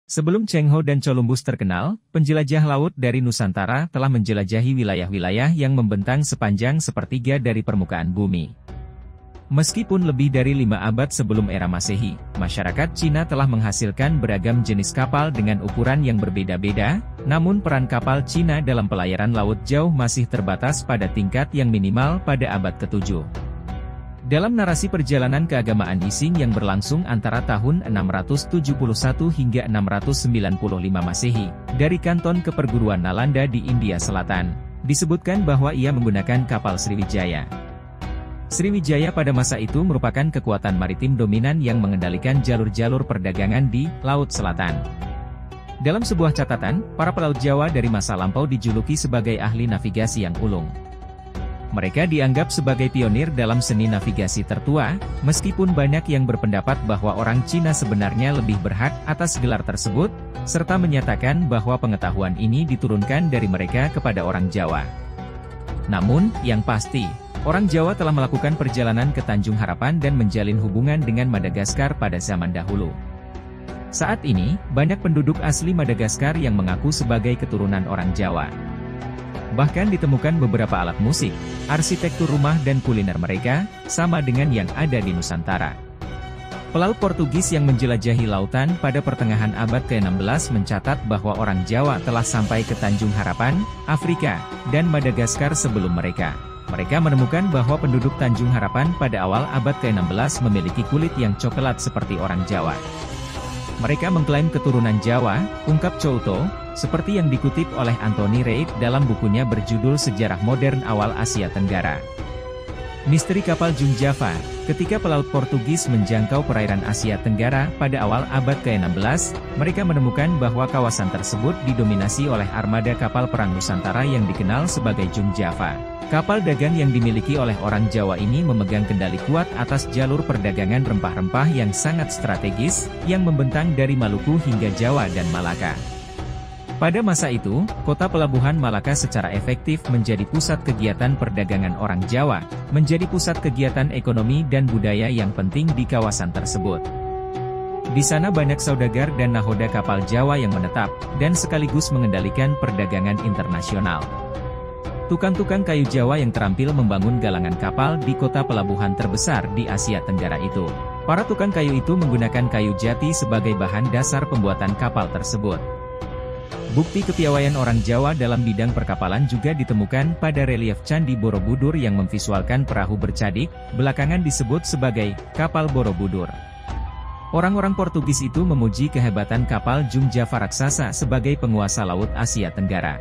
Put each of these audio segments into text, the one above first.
Sebelum Cheng Ho dan Columbus terkenal, penjelajah laut dari Nusantara telah menjelajahi wilayah-wilayah yang membentang sepanjang sepertiga dari permukaan bumi. Meskipun lebih dari 5 abad sebelum era Masehi, masyarakat Cina telah menghasilkan beragam jenis kapal dengan ukuran yang berbeda-beda, namun peran kapal Cina dalam pelayaran laut jauh masih terbatas pada tingkat yang minimal pada abad ke-7. Dalam narasi perjalanan keagamaan Ising yang berlangsung antara tahun 671 hingga 695 Masehi, dari Kanton ke perguruan Nalanda di India Selatan, disebutkan bahwa ia menggunakan kapal Sriwijaya. Sriwijaya pada masa itu merupakan kekuatan maritim dominan yang mengendalikan jalur-jalur perdagangan di Laut Selatan. Dalam sebuah catatan, para pelaut Jawa dari masa lampau dijuluki sebagai ahli navigasi yang ulung. Mereka dianggap sebagai pionir dalam seni navigasi tertua, meskipun banyak yang berpendapat bahwa orang Cina sebenarnya lebih berhak atas gelar tersebut, serta menyatakan bahwa pengetahuan ini diturunkan dari mereka kepada orang Jawa. Namun, yang pasti, orang Jawa telah melakukan perjalanan ke Tanjung Harapan dan menjalin hubungan dengan Madagaskar pada zaman dahulu. Saat ini, banyak penduduk asli Madagaskar yang mengaku sebagai keturunan orang Jawa. Bahkan ditemukan beberapa alat musik, arsitektur rumah dan kuliner mereka, sama dengan yang ada di Nusantara. Pelaut Portugis yang menjelajahi lautan pada pertengahan abad ke-16 mencatat bahwa orang Jawa telah sampai ke Tanjung Harapan, Afrika, dan Madagaskar sebelum mereka. Mereka menemukan bahwa penduduk Tanjung Harapan pada awal abad ke-16 memiliki kulit yang coklat seperti orang Jawa. Mereka mengklaim keturunan Jawa, ungkap Chouto, seperti yang dikutip oleh Anthony Reid dalam bukunya berjudul Sejarah Modern Awal Asia Tenggara. Misteri kapal Jung Java. Ketika pelaut Portugis menjangkau perairan Asia Tenggara pada awal abad ke-16, mereka menemukan bahwa kawasan tersebut didominasi oleh armada kapal perang Nusantara yang dikenal sebagai Jung Java. Kapal dagang yang dimiliki oleh orang Jawa ini memegang kendali kuat atas jalur perdagangan rempah-rempah yang sangat strategis, yang membentang dari Maluku hingga Jawa dan Malaka. Pada masa itu, kota pelabuhan Malaka secara efektif menjadi pusat kegiatan perdagangan orang Jawa, menjadi pusat kegiatan ekonomi dan budaya yang penting di kawasan tersebut. Di sana banyak saudagar dan nahoda kapal Jawa yang menetap, dan sekaligus mengendalikan perdagangan internasional. Tukang-tukang kayu Jawa yang terampil membangun galangan kapal di kota pelabuhan terbesar di Asia Tenggara itu. Para tukang kayu itu menggunakan kayu jati sebagai bahan dasar pembuatan kapal tersebut. Bukti kepiawaian orang Jawa dalam bidang perkapalan juga ditemukan pada relief Candi Borobudur yang memvisualkan perahu bercadik, belakangan disebut sebagai kapal Borobudur. Orang-orang Portugis itu memuji kehebatan kapal Jung Java raksasa sebagai penguasa laut Asia Tenggara.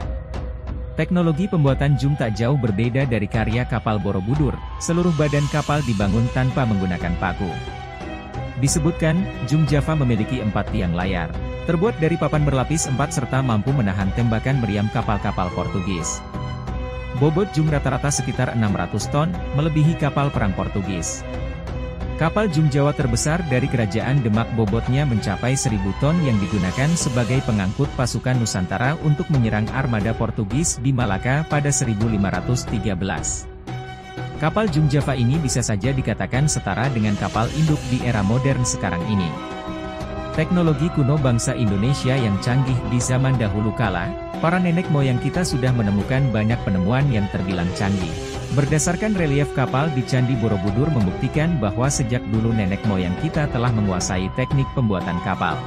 Teknologi pembuatan Jung tak jauh berbeda dari karya kapal Borobudur, seluruh badan kapal dibangun tanpa menggunakan paku. Disebutkan, Jung Java memiliki 4 tiang layar, terbuat dari papan berlapis 4 serta mampu menahan tembakan meriam kapal-kapal Portugis. Bobot Jung rata-rata sekitar 600 ton, melebihi kapal perang Portugis. Kapal Jung Jawa terbesar dari Kerajaan Demak bobotnya mencapai 1000 ton yang digunakan sebagai pengangkut pasukan Nusantara untuk menyerang armada Portugis di Malaka pada 1513. Kapal Jung Java ini bisa saja dikatakan setara dengan kapal induk di era modern sekarang ini. Teknologi kuno bangsa Indonesia yang canggih di zaman dahulu kala, para nenek moyang kita sudah menemukan banyak penemuan yang terbilang canggih. Berdasarkan relief kapal di Candi Borobudur membuktikan bahwa sejak dulu nenek moyang kita telah menguasai teknik pembuatan kapal.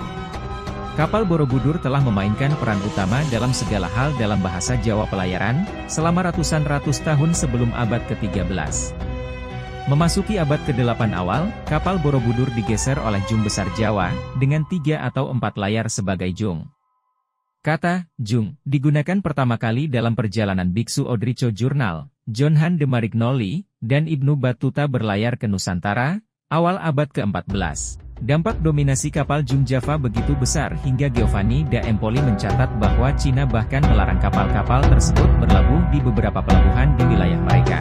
Kapal Borobudur telah memainkan peran utama dalam segala hal dalam bahasa Jawa pelayaran, selama ratusan tahun sebelum abad ke-13. Memasuki abad ke-8 awal, kapal Borobudur digeser oleh Jung Besar Jawa, dengan 3 atau 4 layar sebagai jung. Kata jung digunakan pertama kali dalam perjalanan Biksu Odricho Jurnal, John Han de Marignolli, dan Ibnu Battuta berlayar ke Nusantara, awal abad ke-14. Dampak dominasi kapal Jung Java begitu besar hingga Giovanni da Empoli mencatat bahwa Cina bahkan melarang kapal-kapal tersebut berlabuh di beberapa pelabuhan di wilayah mereka.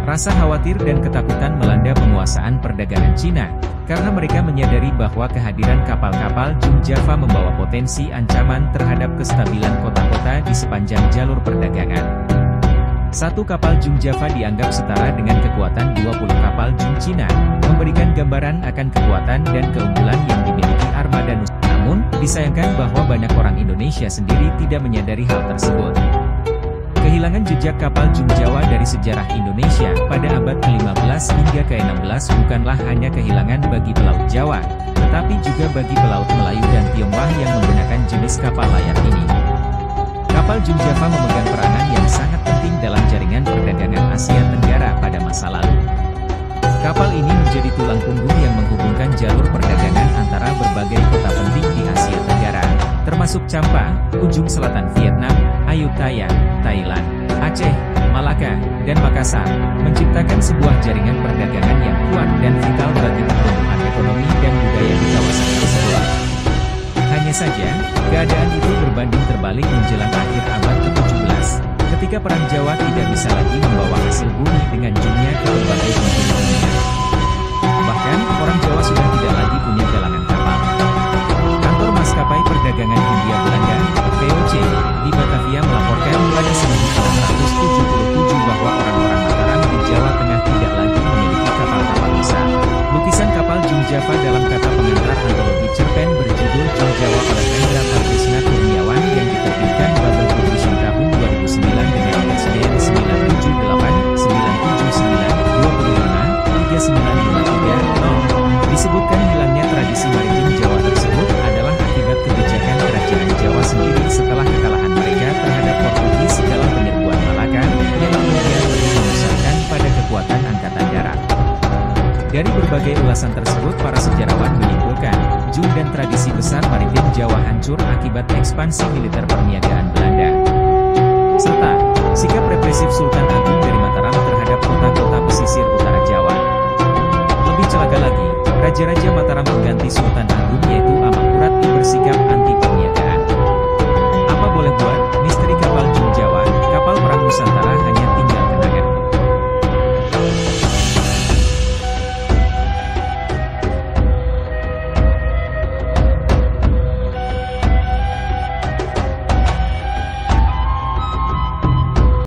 Rasa khawatir dan ketakutan melanda penguasaan perdagangan Cina, karena mereka menyadari bahwa kehadiran kapal-kapal Jung Java membawa potensi ancaman terhadap kestabilan kota-kota di sepanjang jalur perdagangan. Satu kapal Jung Java dianggap setara dengan kekuatan 20 kapal Jung Cina, memberikan gambaran akan kekuatan dan keunggulan yang dimiliki armada Nusantara. Namun, disayangkan bahwa banyak orang Indonesia sendiri tidak menyadari hal tersebut. Kehilangan jejak kapal Jum Jawa dari sejarah Indonesia pada abad ke-15 hingga ke-16 bukanlah hanya kehilangan bagi pelaut Jawa, tetapi juga bagi pelaut Melayu dan Tionghoa yang menggunakan jenis kapal layar ini. Kapal Jum Java memegang peranan yang sangat penting dalam jaringan perdagangan Asia Tenggara pada masa lalu. Kapal ini menjadi tulang punggung yang menghubungkan jalur perdagangan antara berbagai kota penting di Asia Tenggara, termasuk Champa, ujung selatan Vietnam, Ayutthaya, Thailand, Aceh, Malaka, dan Makassar, menciptakan sebuah jaringan perdagangan yang kuat dan vital bagi pertumbuhan ekonomi dan budaya di kawasan tersebut. Hanya saja, keadaan itu berbanding terbalik menjelang akhir abad ke-17, ketika Perang Jawa tidak bisa lagi membawa hasil bumi dengan jumnya ke berbagai penjuru dunia. Bahkan, orang Jawa sudah tidak lagi punya galangan kapal. Kantor Maskapai Perdagangan Hindia Belanda, VOC, di Batavia melaporkan pada 1977 bahwa orang-orang Mataram di Jawa Tengah tidak lagi memiliki kapal-kapal besar. Lukisan kapal Jum Java dalam kata pengantar antologi cerpen berjudul Jum Jawa oleh Hendra Patrisna Kurniawan yang diterbitkan Babel Publishing tahun 2009 dengan ISBN 978-99-25-3953-0, disebutkan hilangnya tradisi maritim Jawa tersebut adalah akibat kebijakan kerajaan Jawa sendiri setelah kekalahan mereka terhadap Portugis dalam penyerbuan Malaka, yang kemudian lebih memusatkan pada kekuatan angkatan darat. Dari berbagai ulasan tersebut, para sejarawan menyimpulkan, Jum dan tradisi besar maritim Jawa hancur akibat ekspansi militer perniagaan Belanda. Serta, sikap represif Sultan Agung dari Mataram terhadap kota-kota pesisir utara Jawa. Lebih celaka lagi, Raja-Raja Mataram pengganti Sultan Agung yaitu Amangkurat I bersikap